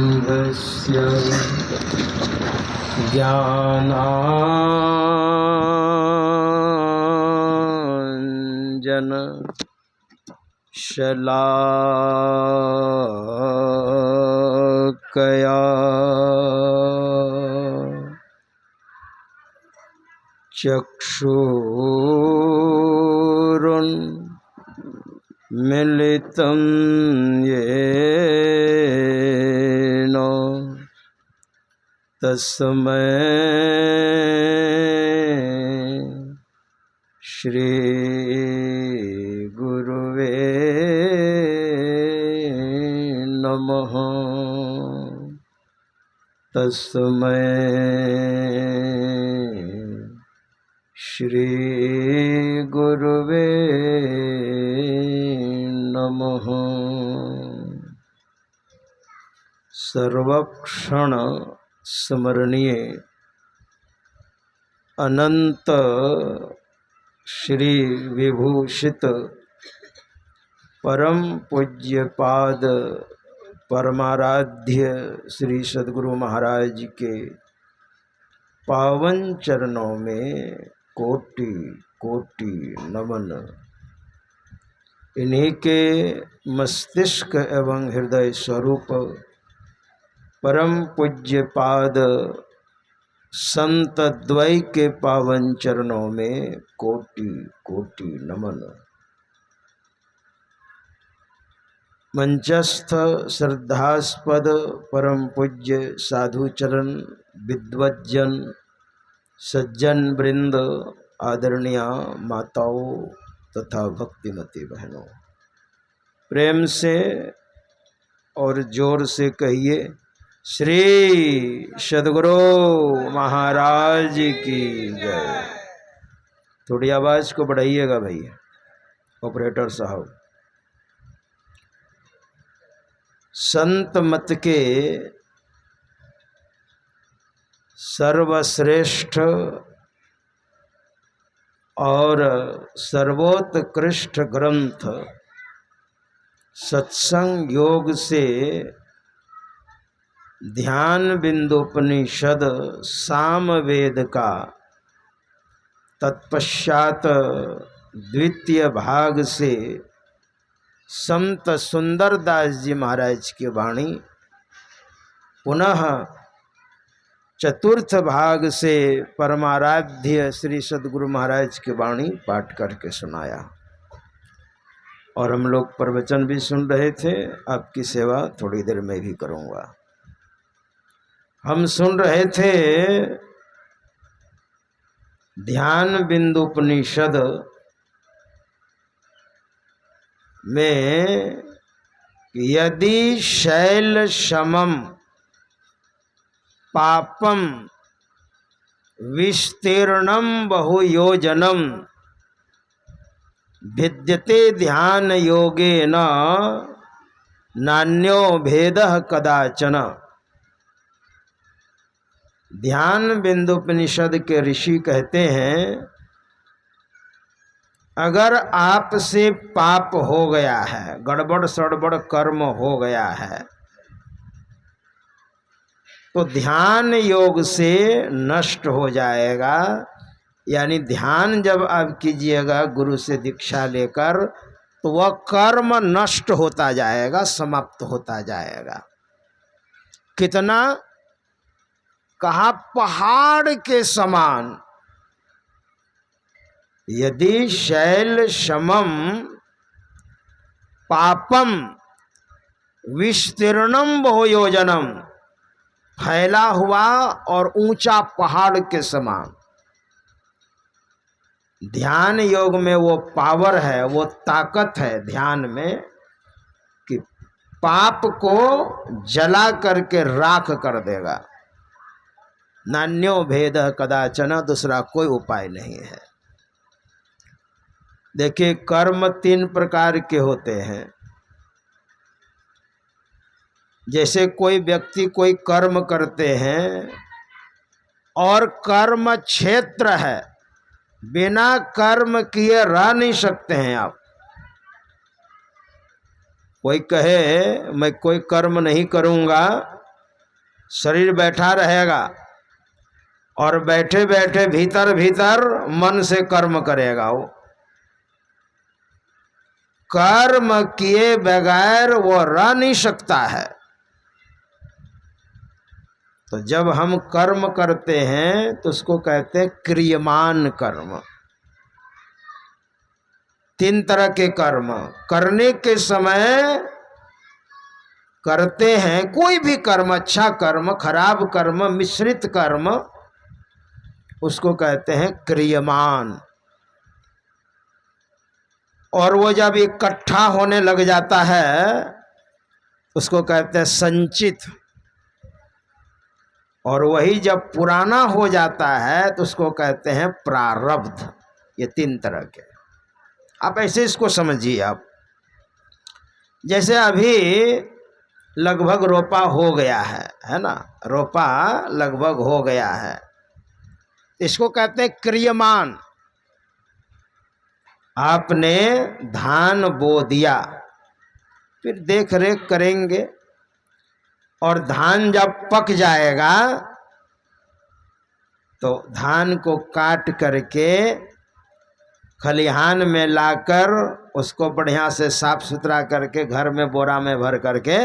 तिमिरान्धस्य ज्ञानाञ्जन शलाकया चक्षुरुन्मिलितं येन तस्मै श्री गुरुवे नमः। तस्मै श्री गुरुवे नमः। सर्वक्षण स्मरणीय अनंत श्री विभूषित परम पूज्यपाद परमाराध्य श्री सद्गुरु महाराज के पावन चरणों में कोटि कोटि नमन। इन्हीं के मस्तिष्क एवं हृदय स्वरूप परम पूज्यपाद संत द्वय के पावन चरणों में कोटि कोटि नमन। मंचस्थ श्रद्धास्पद परम पूज्य साधुचरण विद्वज्जन सज्जन वृंद आदरणीय माताओं तथा भक्तिमती बहनों, प्रेम से और जोर से कहिए श्री सद्गुरु महाराज की जय। थोड़ी आवाज को बढ़ाइएगा भैया ऑपरेटर साहब। संत मत के सर्वश्रेष्ठ और सर्वोत्कृष्ट ग्रंथ सत्संग योग से ध्यान बिंदुपनिषद सामवेद का तत्पश्चात द्वितीय भाग से संत सुंदरदास जी महाराज की वाणी, पुनः चतुर्थ भाग से परमाराध्य श्री सद्गुरु महाराज की वाणी पाठ करके सुनाया। और हम लोग प्रवचन भी सुन रहे थे। आपकी सेवा थोड़ी देर में भी करूँगा। हम सुन रहे थे ध्यान बिंदुपनिषद में यदि शैल समम पापम विस्तीर्णम बहुयोजनम भिद्यते ध्यान योगेन नान्यो भेदः कदाचन। ध्यान बिंदुपनिषद के ऋषि कहते हैं, अगर आपसे पाप हो गया है, गड़बड़ सड़बड़ कर्म हो गया है, तो ध्यान योग से नष्ट हो जाएगा। यानी ध्यान जब आप कीजिएगा गुरु से दीक्षा लेकर, तो वह कर्म नष्ट होता जाएगा, समाप्त होता जाएगा। कितना? कहा पहाड़ के समान। यदि शैल समम पापम विस्तीर्णम बहुयोजनम, फैला हुआ और ऊंचा पहाड़ के समान। ध्यान योग में वो पावर है, वो ताकत है ध्यान में कि पाप को जला करके राख कर देगा। नान्यो भेद कदाचन, दूसरा कोई उपाय नहीं है। देखिए, कर्म तीन प्रकार के होते हैं। जैसे कोई व्यक्ति कोई कर्म करते हैं और कर्म क्षेत्र है, बिना कर्म किए रह नहीं सकते हैं आप। कोई कहे मैं कोई कर्म नहीं करूँगा, शरीर बैठा रहेगा और बैठे बैठे भीतर भीतर मन से कर्म करेगा, वो कर्म किए बगैर वो रह नहीं सकता है। तो जब हम कर्म करते हैं तो उसको कहते हैं क्रियमान कर्म। तीन तरह के कर्म करने के समय करते हैं, कोई भी कर्म, अच्छा कर्म, खराब कर्म, मिश्रित कर्म, उसको कहते हैं क्रियमान। और वो जब इकट्ठा होने लग जाता है उसको कहते हैं संचित। और वही जब पुराना हो जाता है तो उसको कहते हैं प्रारब्ध। ये तीन तरह के, आप ऐसे इसको समझिए। आप जैसे अभी लगभग रोपा हो गया है ना, रोपा लगभग हो गया है, इसको कहते हैं क्रियमान। आपने धान बो दिया, फिर देख रेख करेंगे और धान जब पक जाएगा तो धान को काट करके खलिहान में लाकर उसको बढ़िया से साफ सुथरा करके घर में बोरा में भर करके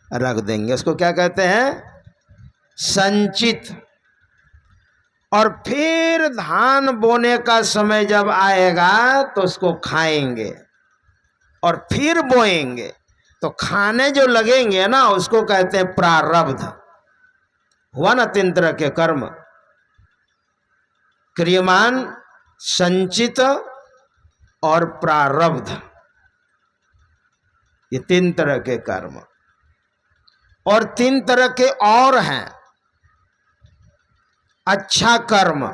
रख देंगे। उसको क्या कहते हैं? संचित। और फिर धान बोने का समय जब आएगा तो उसको खाएंगे और फिर बोएंगे, तो खाने जो लगेंगे ना उसको कहते हैं प्रारब्ध। हुआ ना तीन तरह के कर्म, क्रियमान, संचित और प्रारब्ध। ये तीन तरह के कर्म। और तीन तरह के और हैं। अच्छा कर्म,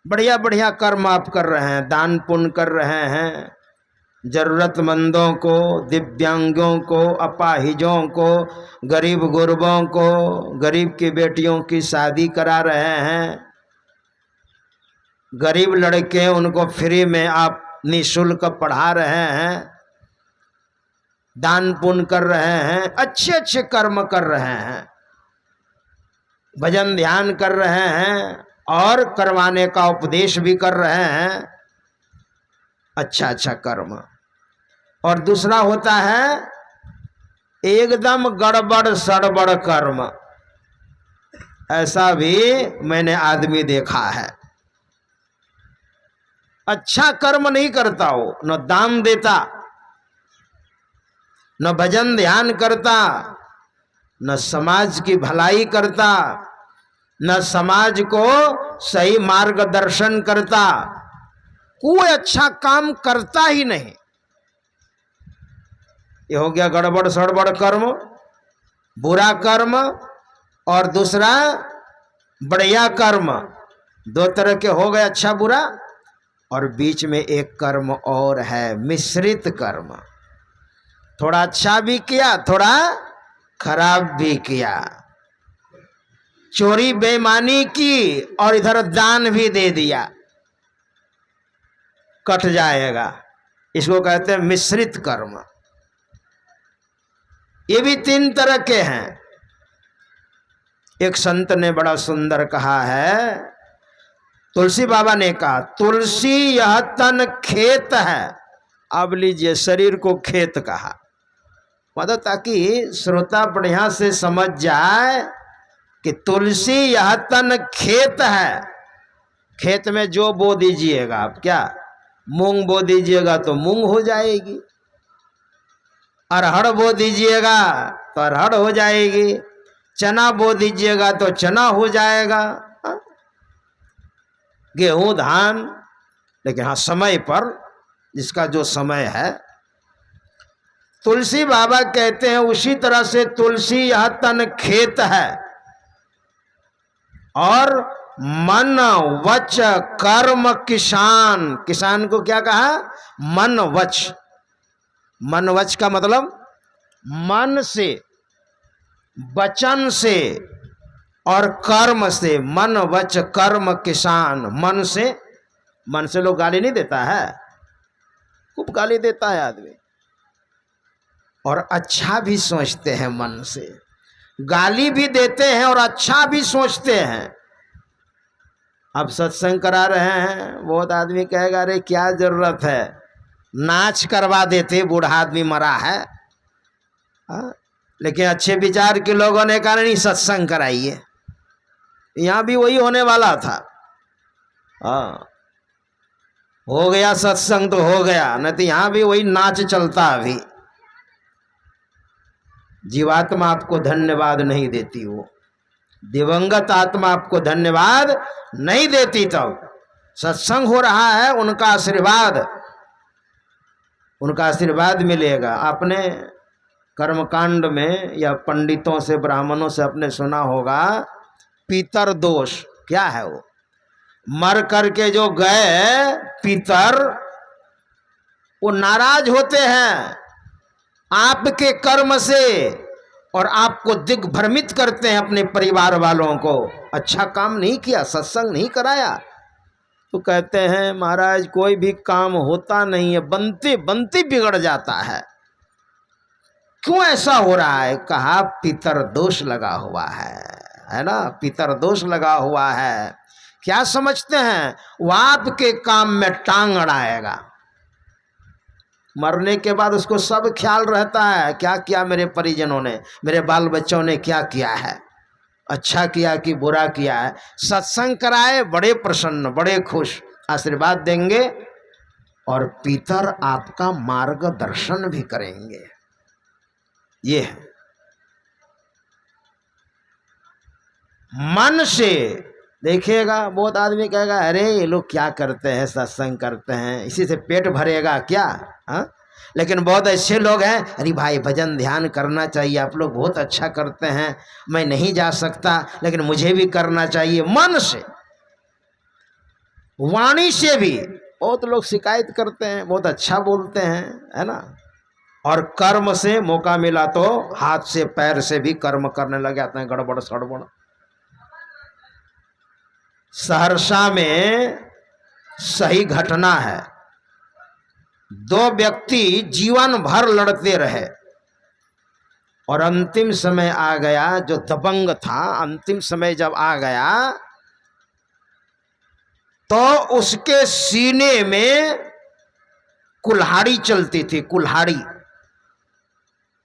बढ़िया बढ़िया कर्म आप कर रहे हैं, दान पुण्य कर रहे हैं, जरूरतमंदों को, दिव्यांगों को, अपाहिजों को, गरीब गुरबों को, गरीब की बेटियों की शादी करा रहे हैं, गरीब लड़के उनको फ्री में आप निःशुल्क पढ़ा रहे हैं, दान पुण्य कर रहे हैं, अच्छे अच्छे कर्म कर रहे हैं, भजन ध्यान कर रहे हैं और करवाने का उपदेश भी कर रहे हैं, अच्छा अच्छा कर्म। और दूसरा होता है एकदम गड़बड़ सड़बड़ कर्म। ऐसा भी मैंने आदमी देखा है। अच्छा कर्म नहीं करता हो, न दान देता, न भजन ध्यान करता, न समाज की भलाई करता, न समाज को सही मार्गदर्शन करता, कोई अच्छा काम करता ही नहीं। ये हो गया गड़बड़ सड़बड़ कर्म, बुरा कर्म। और दूसरा बढ़िया कर्म। दो तरह के हो गए, अच्छा बुरा। और बीच में एक कर्म और है, मिश्रित कर्म। थोड़ा अच्छा भी किया, थोड़ा खराब भी किया, चोरी बेईमानी की और इधर दान भी दे दिया, कट जाएगा। इसको कहते हैं मिश्रित कर्म। ये भी तीन तरह के हैं। एक संत ने बड़ा सुंदर कहा है, तुलसी बाबा ने कहा, तुलसी यह तन खेत है। अब लीजिए, शरीर को खेत कहा, मतलब ताकि श्रोता बढ़िया से समझ जाए कि तुलसी यह तन खेत है। खेत में जो बो दीजिएगा आप, क्या मूंग बो दीजिएगा तो मूंग हो जाएगी, अरहर बो दीजिएगा तो अरहर हो जाएगी, चना बो दीजिएगा तो चना हो जाएगा, गेहूं धान। लेकिन हाँ, समय पर, जिसका जो समय है। तुलसी बाबा कहते हैं उसी तरह से तुलसी यह तन खेत है और मन वच कर्म किसान। किसान को क्या कहा? मन वच। मन वच का मतलब मन से, वचन से और कर्म से। मन वच कर्म किसान। मन से लोग गाली नहीं देता है, खूब गाली देता है आदमी। और अच्छा भी सोचते हैं मन से, गाली भी देते हैं और अच्छा भी सोचते हैं। अब सत्संग करा रहे हैं, बहुत आदमी कहेगा अरे क्या जरूरत है, नाच करवा देते, बूढ़ा आदमी मरा है। लेकिन अच्छे विचार के लोगों ने कहा नहीं सत्संग कराइए। यहाँ भी वही होने वाला था। हो गया सत्संग तो हो गया, नहीं तो यहाँ भी वही नाच चलता। अभी जीवात्मा आपको धन्यवाद नहीं देती, वो दिवंगत आत्मा आपको धन्यवाद नहीं देती। तब सत्संग हो रहा है, उनका आशीर्वाद मिलेगा। आपने कर्मकांड में या पंडितों से, ब्राह्मणों से आपने सुना होगा पितर दोष। क्या है वो? मर करके जो गए पितर, वो नाराज होते हैं आपके कर्म से और आपको दिग्भ्रमित करते हैं अपने परिवार वालों को। अच्छा काम नहीं किया, सत्संग नहीं कराया, तो कहते हैं महाराज कोई भी काम होता नहीं है, बनते बनते बिगड़ जाता है। क्यों ऐसा हो रहा है? कहा पितर दोष लगा हुआ है ना, पितर दोष लगा हुआ है। क्या समझते हैं? वो आपके काम में टांग अड़ाएगा। मरने के बाद उसको सब ख्याल रहता है, क्या किया मेरे परिजनों ने, मेरे बाल बच्चों ने क्या किया है, अच्छा किया कि बुरा किया है। सत्संग कराए, बड़े प्रसन्न, बड़े खुश, आशीर्वाद देंगे और पितर आपका मार्गदर्शन भी करेंगे। ये है मन से। देखिएगा बहुत आदमी कहेगा अरे ये लोग क्या करते हैं, सत्संग करते हैं, इसी से पेट भरेगा क्या? लेकिन बहुत ऐसे लोग हैं, अरे भाई भजन ध्यान करना चाहिए, आप लोग बहुत अच्छा करते हैं, मैं नहीं जा सकता लेकिन मुझे भी करना चाहिए। मन से, वाणी से भी बहुत लोग शिकायत करते हैं, बहुत अच्छा बोलते हैं, है ना। और कर्म से मौका मिला तो हाथ से पैर से भी कर्म करने लग जाते हैं, गड़बड़ सड़बड़। सहरसा में सही घटना है, दो व्यक्ति जीवन भर लड़ते रहे और अंतिम समय आ गया, जो दबंग था, अंतिम समय जब आ गया तो उसके सीने में कुल्हाड़ी चलती थी। कुल्हाड़ी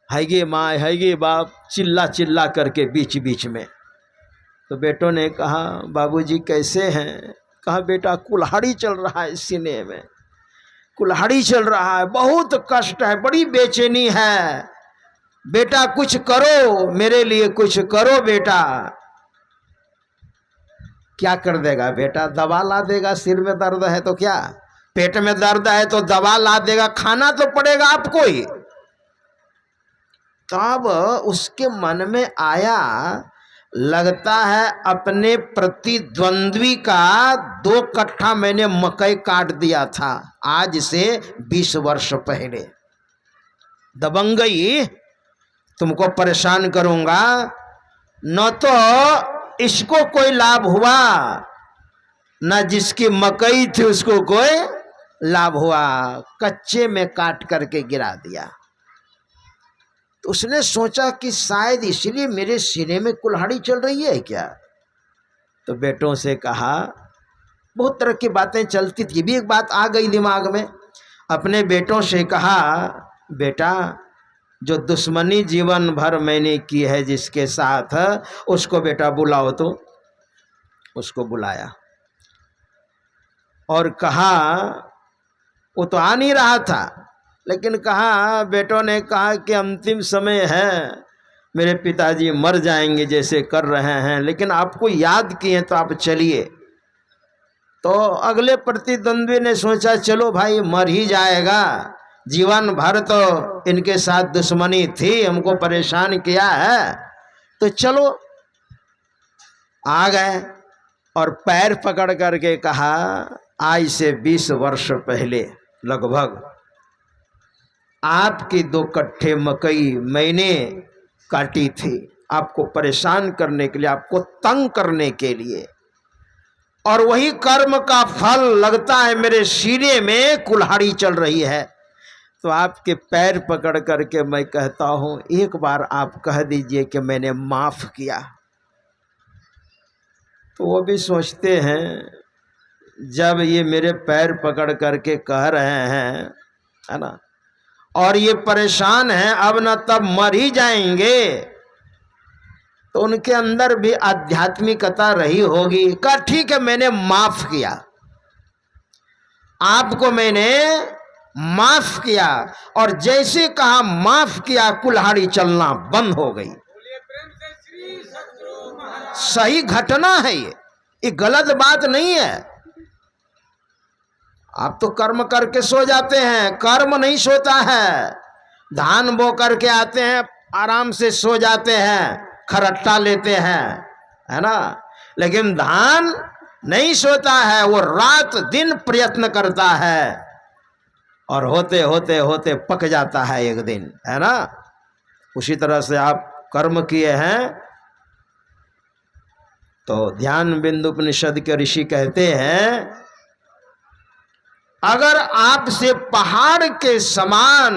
हैगे माँ हैगे बाप चिल्ला चिल्ला करके बीच बीच में। तो बेटों ने कहा बाबूजी कैसे हैं? कहा बेटा कुल्हाड़ी चल रहा है सीने में, कुल्हाड़ी चल रहा है, बहुत कष्ट है, बड़ी बेचैनी है, बेटा कुछ करो मेरे लिए, कुछ करो बेटा। क्या कर देगा बेटा? दवा ला देगा। सिर में दर्द है तो क्या, पेट में दर्द है तो दवा ला देगा, खाना तो पड़ेगा आपको ही। तब उसके मन में आया, लगता है अपने प्रतिद्वंद्वी का 2 कट्ठा मैंने मकई काट दिया था आज से 20 वर्ष पहले। दबंगई, तुमको परेशान करूंगा, न तो इसको कोई लाभ हुआ, न जिसकी मकई थी उसको कोई लाभ हुआ, कच्चे में काट करके गिरा दिया। तो उसने सोचा कि शायद इसलिए मेरे सीने में कुल्हाड़ी चल रही है क्या। तो बेटों से कहा, बहुत तरह की बातें चलती थी, भी एक बात आ गई दिमाग में। अपने बेटों से कहा बेटा जो दुश्मनी जीवन भर मैंने की है जिसके साथ, उसको बेटा बुलाओ। तो उसको बुलाया और कहा, वो तो आ नहीं रहा था, लेकिन कहा, बेटों ने कहा कि अंतिम समय है, मेरे पिताजी मर जाएंगे जैसे कर रहे हैं, लेकिन आपको याद किए तो आप चलिए। तो अगले प्रतिद्वंद्वी ने सोचा चलो भाई मर ही जाएगा, जीवन भर तो इनके साथ दुश्मनी थी, हमको परेशान किया है, तो चलो। आ गए और पैर पकड़ करके कहा, आज से 20 वर्ष पहले लगभग आपकी 2 कट्ठे मकई मैंने काटी थी, आपको परेशान करने के लिए, आपको तंग करने के लिए, और वही कर्म का फल लगता है मेरे सीने में कुल्हाड़ी चल रही है। तो आपके पैर पकड़ करके मैं कहता हूं, एक बार आप कह दीजिए कि मैंने माफ किया। तो वो भी सोचते हैं, जब ये मेरे पैर पकड़ करके कह रहे हैं, है ना, और ये परेशान हैं, अब न तब मर ही जाएंगे, तो उनके अंदर भी आध्यात्मिकता रही होगी। कहा ठीक है, मैंने माफ किया, आपको मैंने माफ किया। और जैसे कहा माफ किया, कुल्हाड़ी चलना बंद हो गई। सही घटना है ये गलत बात नहीं है। आप तो कर्म करके सो जाते हैं, कर्म नहीं सोता है। धान बो करके आते हैं, आराम से सो जाते हैं, खरट्टा लेते हैं, है ना, लेकिन धान नहीं सोता है, वो रात दिन प्रयत्न करता है और होते होते होते पक जाता है एक दिन, है ना। उसी तरह से आप कर्म किए हैं। तो ध्यान बिंदु उपनिषद के ऋषि कहते हैं, अगर आपसे पहाड़ के समान